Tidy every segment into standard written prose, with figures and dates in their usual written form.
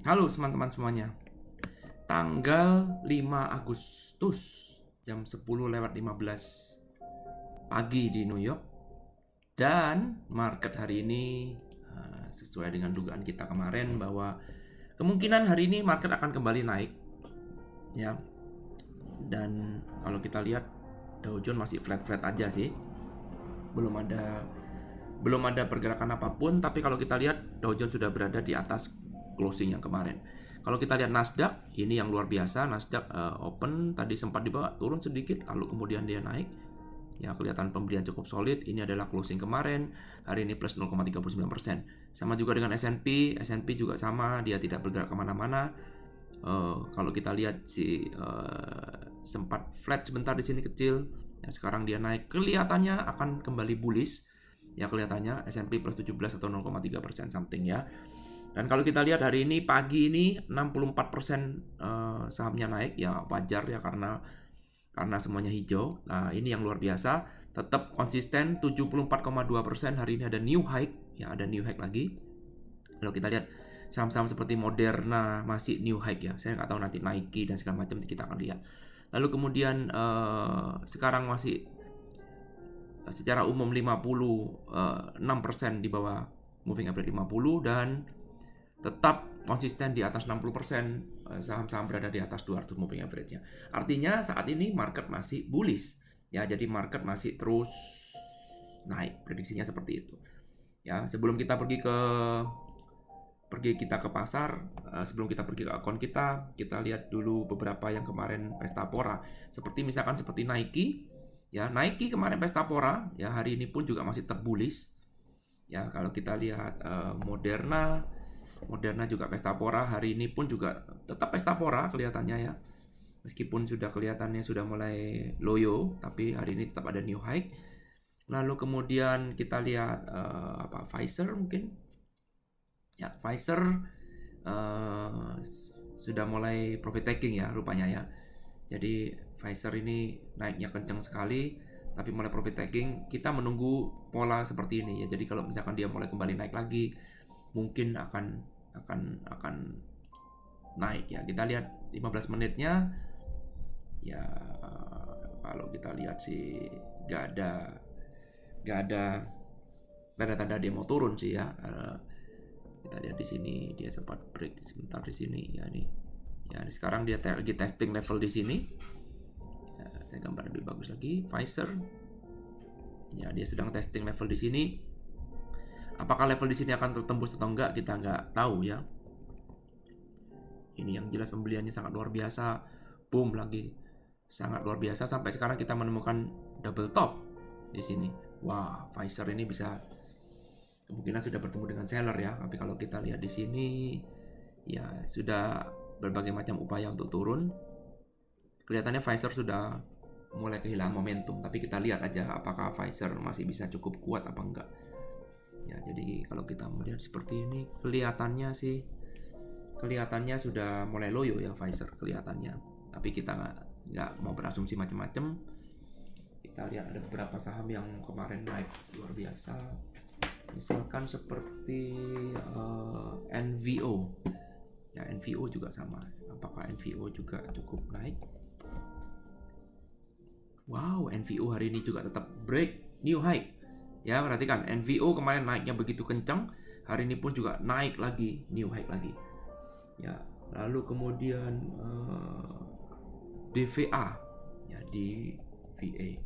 Halo teman-teman semuanya. Tanggal 5 Agustus jam 10:15 pagi di New York. Dan market hari ini sesuai dengan dugaan kita kemarin bahwa kemungkinan hari ini market akan kembali naik. Ya. Dan kalau kita lihat Dow Jones masih flat-flat aja sih. Belum ada pergerakan apapun, tapi kalau kita lihat Dow Jones sudah berada di atas closing yang kemarin. Kalau kita lihat Nasdaq, ini yang luar biasa. Nasdaq open tadi sempat di bawah, turun sedikit, lalu kemudian dia naik. Ya, kelihatan pembelian cukup solid. Ini adalah closing kemarin. Hari ini plus 0,39%. Sama juga dengan S&P. S&P juga sama, dia tidak bergerak kemana-mana. Kalau kita lihat sempat flat sebentar di sini kecil. Ya, sekarang dia naik. Kelihatannya akan kembali bullish. Ya, kelihatannya S&P plus 17 atau 0,3% something ya. Dan kalau kita lihat hari ini, pagi ini 64% sahamnya naik, ya wajar ya karena semuanya hijau. Nah, ini yang luar biasa, tetap konsisten 74,2%. Hari ini ada new high, ya ada new high lagi. Kalau kita lihat saham-saham seperti Moderna masih new high ya. Saya nggak tahu nanti Nike dan segala macam kita akan lihat. Lalu kemudian sekarang masih secara umum 56% di bawah moving average 50 dan tetap konsisten di atas 60%, saham-saham berada di atas 200 moving average-nya. Artinya saat ini market masih bullish. Ya, jadi market masih terus naik, prediksinya seperti itu. Ya, sebelum kita pergi ke pasar, sebelum kita pergi ke akun kita lihat dulu beberapa yang kemarin pesta pora. Seperti Nike. Ya, Nike kemarin pesta pora, ya hari ini pun juga masih tetap bullish. Ya, kalau kita lihat Moderna juga pesta pora, hari ini pun juga tetap pesta pora kelihatannya ya. Meskipun kelihatannya sudah mulai loyo, tapi hari ini tetap ada new high. Lalu kemudian kita lihat Pfizer mungkin. Ya, Pfizer sudah mulai profit taking ya rupanya ya. Jadi Pfizer ini naiknya kencang sekali, tapi mulai profit taking. Kita menunggu pola seperti ini ya. Jadi kalau misalkan dia mulai kembali naik lagi, mungkin akan naik ya. Kita lihat 15 menitnya ya. Kalau kita lihat sih nggak ada tanda dia mau turun sih ya. Kita lihat di sini dia sempat break sebentar di sini ya nih. Ya, sekarang dia lagi testing level di sini. Ya, saya gambar lebih bagus lagi. Pfizer. Ya, dia sedang testing level di sini. Apakah level di sini akan tertembus atau enggak, kita nggak tahu ya. Ini yang jelas pembeliannya sangat luar biasa. Boom lagi. Sangat luar biasa sampai sekarang kita menemukan double top di sini. Wah, Pfizer ini bisa kemungkinan sudah bertemu dengan seller ya. Tapi kalau kita lihat di sini ya sudah berbagai macam upaya untuk turun. Kelihatannya Pfizer sudah mulai kehilangan momentum, tapi kita lihat aja apakah Pfizer masih bisa cukup kuat apa enggak. Ya, jadi kalau kita melihat seperti ini, kelihatannya sudah mulai loyo ya Pfizer kelihatannya. Tapi kita nggak mau berasumsi macam-macam. Kita lihat ada beberapa saham yang kemarin naik luar biasa. Misalkan seperti NVO. Ya, NVO juga sama. Apakah NVO juga cukup naik? Wow, NVO hari ini juga tetap break new high. Ya, perhatikan NVO kemarin naiknya begitu kencang, hari ini pun juga naik lagi, new high lagi. Ya, lalu kemudian DVA, ya DVA.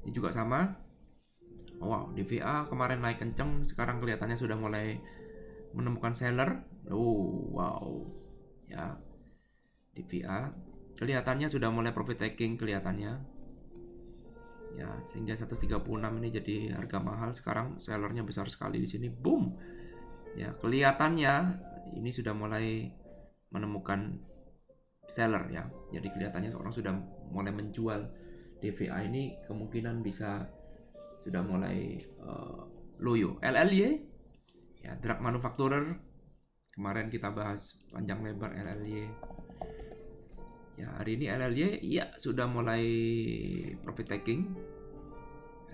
Ini juga sama. Wow, DVA kemarin naik kencang, sekarang kelihatannya sudah mulai menemukan seller. Oh, wow. Ya. DVA kelihatannya sudah mulai profit taking kelihatannya. Ya, sehingga 136 ini jadi harga mahal sekarang, sellernya besar sekali di sini. Boom. Ya, kelihatannya ini sudah mulai menemukan seller ya. Jadi kelihatannya orang sudah mulai menjual DVA ini, kemungkinan bisa sudah mulai loyo. LLY ya, drug manufacturer. Kemarin kita bahas panjang lebar LLY. Ya, hari ini LLY ya sudah mulai profit taking.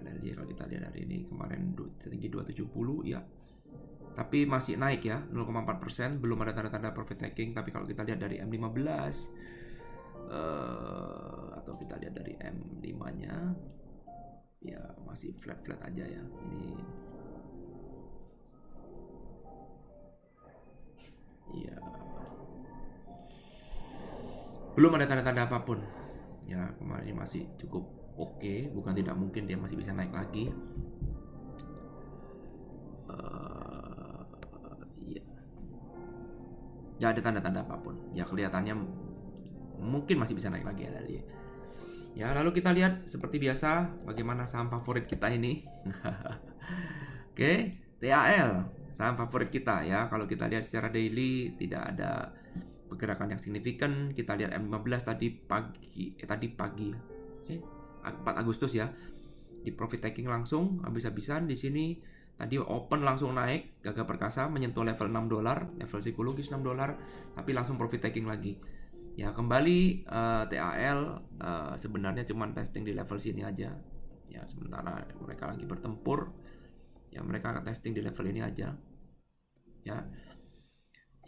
LLY kalau kita lihat hari ini kemarin tinggi 270 ya. tapi masih naik ya, 0,4%, belum ada tanda-tanda profit taking. Tapi kalau kita lihat dari M15 atau kita lihat dari M5-nya, ya masih flat-flat aja ya. Ini ya belum ada tanda-tanda apapun. Ya, kemarin ini masih cukup oke, bukan tidak mungkin dia masih bisa naik lagi. Iya. Ya ada tanda-tanda apapun. Ya kelihatannya mungkin masih bisa naik lagi ya dari. Ya, lalu kita lihat seperti biasa bagaimana saham favorit kita ini. Oke, TAL, saham favorit kita ya. Kalau kita lihat secara daily tidak ada pergerakan yang signifikan. Kita lihat M15 tadi pagi 4 Agustus ya. Di profit taking langsung habis-habisan di sini. Tadi open langsung naik, gagah perkasa menyentuh level $6, level psikologis $6, tapi langsung profit taking lagi. Ya kembali TAL sebenarnya cuma testing di level sini aja. Ya sementara mereka lagi bertempur. Ya mereka testing di level ini aja. Ya.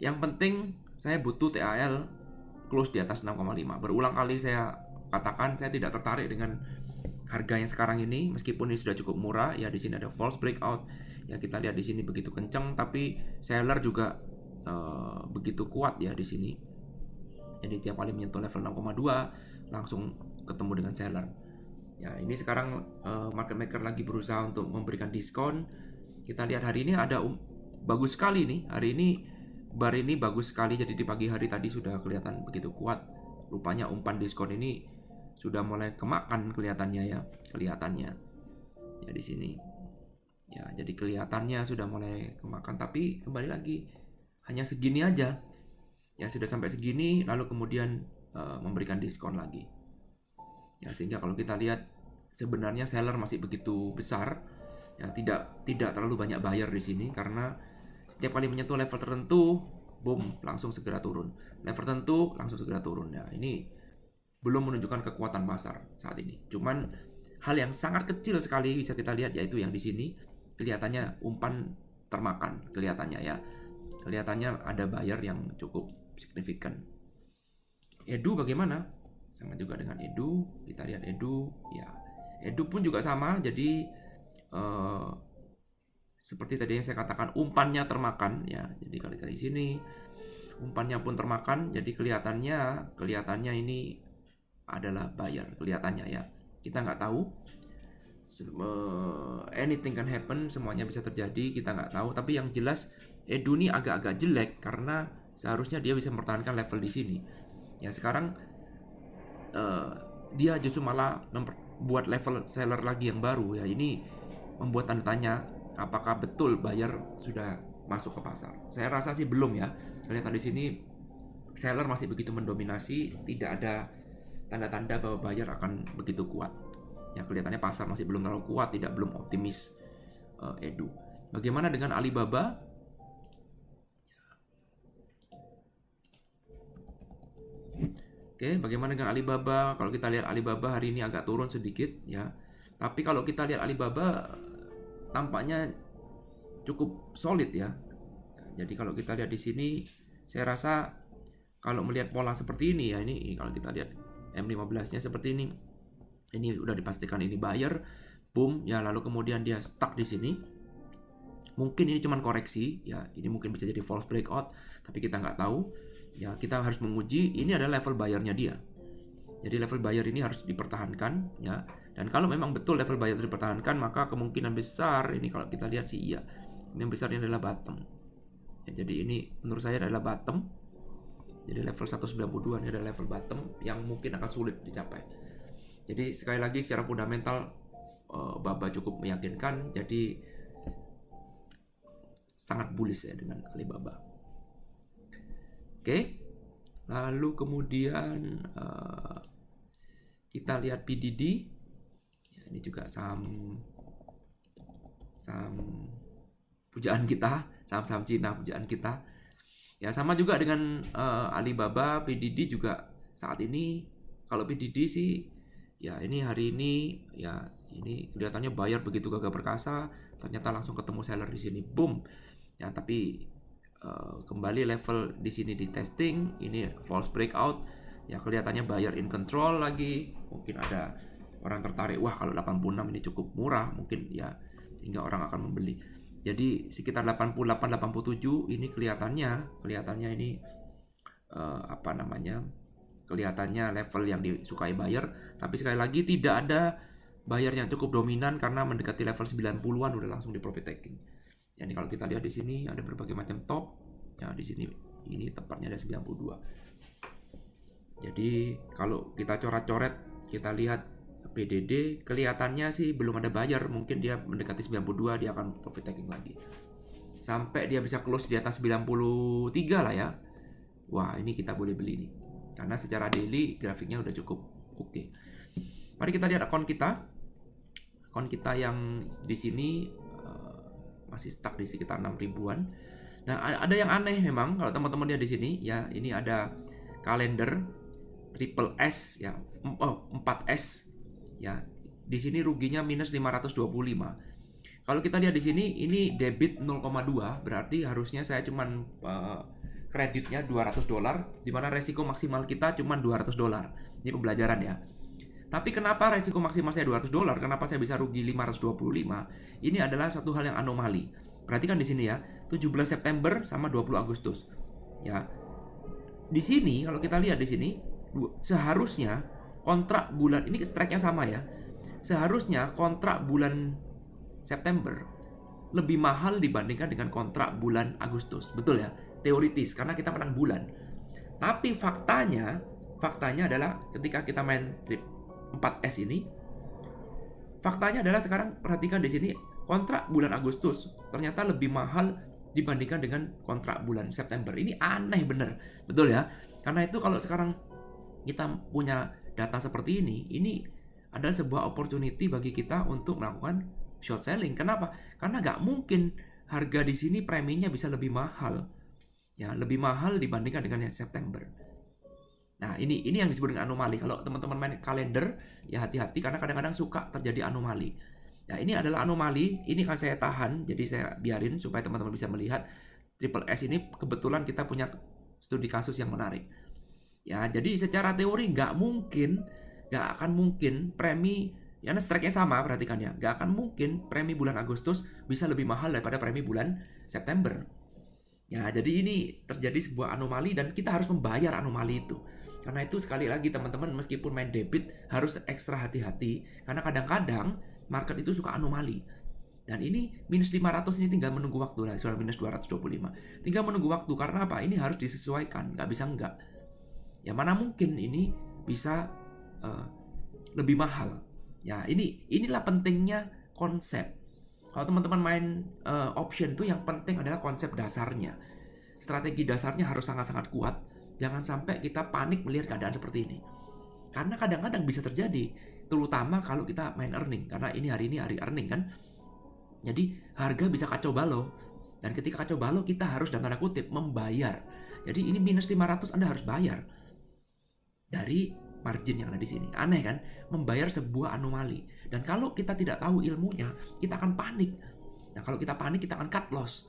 Yang penting saya butuh TAL close di atas 6,5. Berulang kali saya katakan saya tidak tertarik dengan harga yang sekarang ini, meskipun ini sudah cukup murah. Ya di sini ada false breakout. Ya kita lihat di sini begitu kenceng, tapi seller juga begitu kuat ya di sini. Jadi tiap kali menyentuh level 6,2 langsung ketemu dengan seller. Ya ini sekarang market maker lagi berusaha untuk memberikan diskon. Kita lihat hari ini ada bagus sekali nih. Hari ini bar ini bagus sekali. Jadi di pagi hari tadi sudah kelihatan begitu kuat. Rupanya umpan diskon ini sudah mulai kemakan kelihatannya ya. Kelihatannya. Ya di sini. Ya jadi kelihatannya sudah mulai kemakan. Tapi kembali lagi hanya segini aja. Ya sudah sampai segini lalu kemudian memberikan diskon lagi. Ya sehingga kalau kita lihat sebenarnya seller masih begitu besar. Ya tidak terlalu banyak buyer di sini karena setiap kali menyentuh level tertentu, boom, langsung segera turun. Level tertentu langsung segera turun. Ya, ini belum menunjukkan kekuatan pasar saat ini. Cuman hal yang sangat kecil sekali bisa kita lihat yaitu yang di sini kelihatannya umpan termakan kelihatannya ya. Kelihatannya ada buyer yang cukup signifikan. Edu bagaimana? Sama juga dengan Edu. Kita lihat Edu, ya. Edu pun juga sama. Jadi seperti tadi yang saya katakan, umpannya termakan ya. Jadi kalau kita di sini umpannya pun termakan. Jadi kelihatannya ini adalah buyer kelihatannya ya. Kita nggak tahu. Anything can happen, semuanya bisa terjadi. Kita nggak tahu. Tapi yang jelas Edu ini agak-agak jelek karena seharusnya dia bisa mempertahankan level di sini. Ya sekarang dia justru malah membuat level seller lagi yang baru ya. Ini membuat tanda tanya apakah betul buyer sudah masuk ke pasar. Saya rasa sih belum ya. Kelihatan di sini seller masih begitu mendominasi, tidak ada tanda-tanda bahwa buyer akan begitu kuat. Ya kelihatannya pasar masih belum terlalu kuat, belum optimis Edu. Bagaimana dengan Alibaba? Oke, bagaimana dengan Alibaba? Kalau kita lihat Alibaba hari ini agak turun sedikit ya. Tapi kalau kita lihat Alibaba tampaknya cukup solid ya. Jadi kalau kita lihat di sini, saya rasa kalau melihat pola seperti ini ya, ini kalau kita lihat M15-nya seperti ini udah dipastikan ini buyer, boom ya, lalu kemudian dia stuck di sini. Mungkin ini cuma koreksi ya, ini mungkin bisa jadi false breakout, tapi kita nggak tahu. Ya kita harus menguji ini adalah level buyer-nya dia. Jadi level buyer ini harus dipertahankan ya. Dan kalau memang betul level buyer dipertahankan, maka kemungkinan besar ini kalau kita lihat sih iya. Yang besar ini adalah bottom. Ya, jadi ini menurut saya adalah bottom. Jadi level 192 ini adalah level bottom yang mungkin akan sulit dicapai. Jadi sekali lagi secara fundamental Baba cukup meyakinkan. Jadi sangat bullish ya dengan Alibaba. Oke, lalu kemudian kita lihat PDD. Ya, ini juga saham pujaan kita, saham-saham Cina pujaan kita. Ya sama juga dengan Alibaba, PDD juga saat ini. Kalau PDD sih, ya ini hari ini, ya ini kelihatannya buyer begitu gagah perkasa, ternyata langsung ketemu seller di sini, boom. Ya, tapi kembali level di sini di testing, ini false breakout. Ya, kelihatannya buyer in control lagi. Mungkin ada orang tertarik, wah kalau 86 ini cukup murah, mungkin ya sehingga orang akan membeli. Jadi sekitar 88 87 ini kelihatannya ini apa namanya? Kelihatannya level yang disukai buyer, tapi sekali lagi tidak ada buyer yang cukup dominan karena mendekati level 90-an udah langsung di profit taking. Ya, ini kalau kita lihat di sini ada berbagai macam top. Ya, di sini ini tepatnya ada 92. Jadi kalau kita coret-coret, kita lihat PDD, kelihatannya sih belum ada buyer, mungkin dia mendekati 92 dia akan profit taking lagi. Sampai dia bisa close di atas 93 lah ya. Wah, ini kita boleh beli nih. Karena secara daily grafiknya udah cukup oke. Mari kita lihat akun kita. Akun kita yang di sini masih stuck di sekitar 6 ribuan. Nah, ada yang aneh memang kalau teman-teman lihat di sini ya, ini ada kalender triple S ya, 4S ya. Di sini ruginya minus 525. Kalau kita lihat di sini ini debit 0,2, berarti harusnya saya cuman kreditnya $200, di mana resiko maksimal kita cuma $200. Ini pembelajaran ya. Tapi kenapa resiko maksimal saya $200? Kenapa saya bisa rugi 525? Ini adalah satu hal yang anomali. Perhatikan di sini ya, 17 September sama 20 Agustus. Ya. Di sini kalau kita lihat di sini seharusnya kontrak bulan ini strike-nya sama ya. Seharusnya kontrak bulan September lebih mahal dibandingkan dengan kontrak bulan Agustus. Betul ya? Teoritis karena kita menang bulan. Tapi faktanya adalah ketika kita main 4S ini, faktanya adalah sekarang perhatikan di sini kontrak bulan Agustus ternyata lebih mahal dibandingkan dengan kontrak bulan September. Ini aneh bener, betul ya? Karena itu kalau sekarang kita punya data seperti ini adalah sebuah opportunity bagi kita untuk melakukan short selling. Kenapa? Karena nggak mungkin harga di sini preminya bisa lebih mahal, ya lebih mahal dibandingkan dengan September. Nah, ini yang disebut dengan anomali. Kalau teman-teman main kalender, ya hati-hati karena kadang-kadang suka terjadi anomali. Nah, ini adalah anomali. Ini kan saya tahan, jadi saya biarin supaya teman-teman bisa melihat triple S ini kebetulan kita punya studi kasus yang menarik. Ya, jadi secara teori nggak akan mungkin premi, ya strike-nya sama, perhatikan ya. Nggak akan mungkin premi bulan Agustus bisa lebih mahal daripada premi bulan September. Ya, jadi ini terjadi sebuah anomali dan kita harus membayar anomali itu. Karena itu sekali lagi teman-teman meskipun main debit harus ekstra hati-hati karena kadang-kadang market itu suka anomali. Dan ini minus 500 ini tinggal menunggu waktu lah, soal minus 225. Tinggal menunggu waktu karena apa? Ini harus disesuaikan, nggak bisa enggak. Ya mana mungkin ini bisa lebih mahal. Ya, inilah pentingnya konsep. Kalau teman-teman main option itu yang penting adalah konsep dasarnya. Strategi dasarnya harus sangat-sangat kuat. Jangan sampai kita panik melihat keadaan seperti ini. Karena kadang-kadang bisa terjadi, terutama kalau kita main earning. Karena hari ini hari earning kan. Jadi harga bisa kacau balau. Dan ketika kacau balau kita harus dalam tanda kutip membayar. Jadi ini minus 500 Anda harus bayar. Dari margin yang ada di sini. Aneh kan? Membayar sebuah anomali. Dan kalau kita tidak tahu ilmunya, kita akan panik. Nah, kalau kita panik, kita akan cut loss.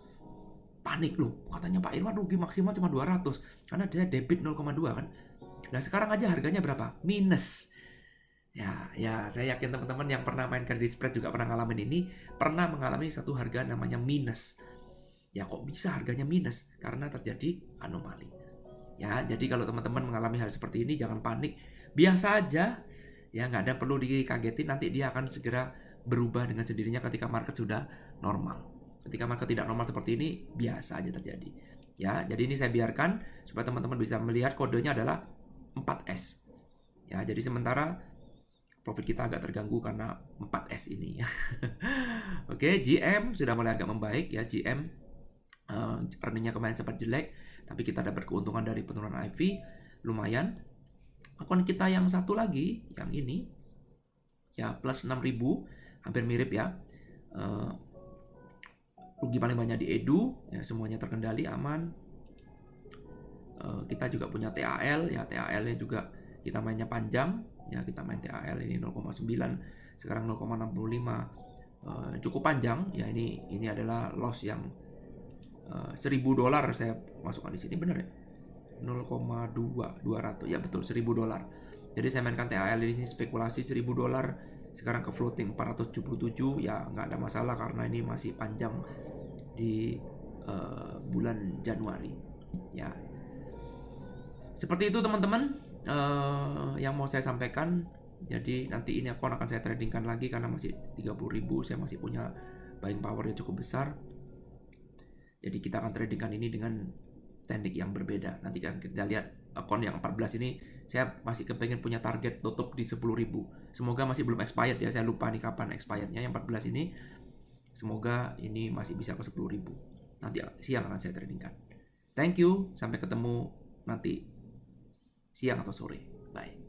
Panik loh. Katanya Pak Irwan rugi maksimal cuma 200. Karena dia debit 0,2 kan. Nah, sekarang aja harganya berapa? Minus. Ya, saya yakin teman-teman yang pernah main credit spread juga pernah ngalamin ini, pernah mengalami satu harga namanya minus. Ya, kok bisa harganya minus? Karena terjadi anomali. Ya, jadi kalau teman-teman mengalami hal seperti ini, jangan panik. Biasa aja, ya nggak ada perlu dikagetin, nanti dia akan segera berubah dengan sendirinya ketika market sudah normal. Ketika market tidak normal seperti ini, biasa aja terjadi. Ya, jadi ini saya biarkan supaya teman-teman bisa melihat kodenya adalah 4S. Ya, jadi sementara profit kita agak terganggu karena 4S ini. Oke, GM sudah mulai agak membaik ya. GM earningnya kemarin sempat jelek, tapi kita dapat keuntungan dari penurunan IV lumayan. Akun kita yang satu lagi, yang ini ya plus 6.000, hampir mirip ya. Rugi paling banyak di Edu, ya semuanya terkendali aman. Kita juga punya TAL, ya TAL-nya juga kita mainnya panjang, ya kita main TAL ini 0,9, sekarang 0,65, cukup panjang, ya ini adalah loss yang $1.000 saya masukkan di sini, benar ya? 0,200 ya, betul, $1.000. Jadi saya mainkan THL di sini spekulasi $1.000, sekarang ke floating 477 ya, nggak ada masalah karena ini masih panjang di bulan Januari ya. Seperti itu teman-teman yang mau saya sampaikan. Jadi nanti ini akun akan saya tradingkan lagi karena masih 30.000, saya masih punya buying power yang cukup besar. Jadi kita akan tradingkan ini dengan teknik yang berbeda. Nanti kan kita lihat akun yang 14 ini saya masih kepengen punya target tutup di 10.000. Semoga masih belum expired ya, saya lupa nih kapan expirednya yang 14 ini. Semoga ini masih bisa ke 10.000. Nanti siang akan saya tradingkan. Thank you, sampai ketemu nanti siang atau sore. Bye.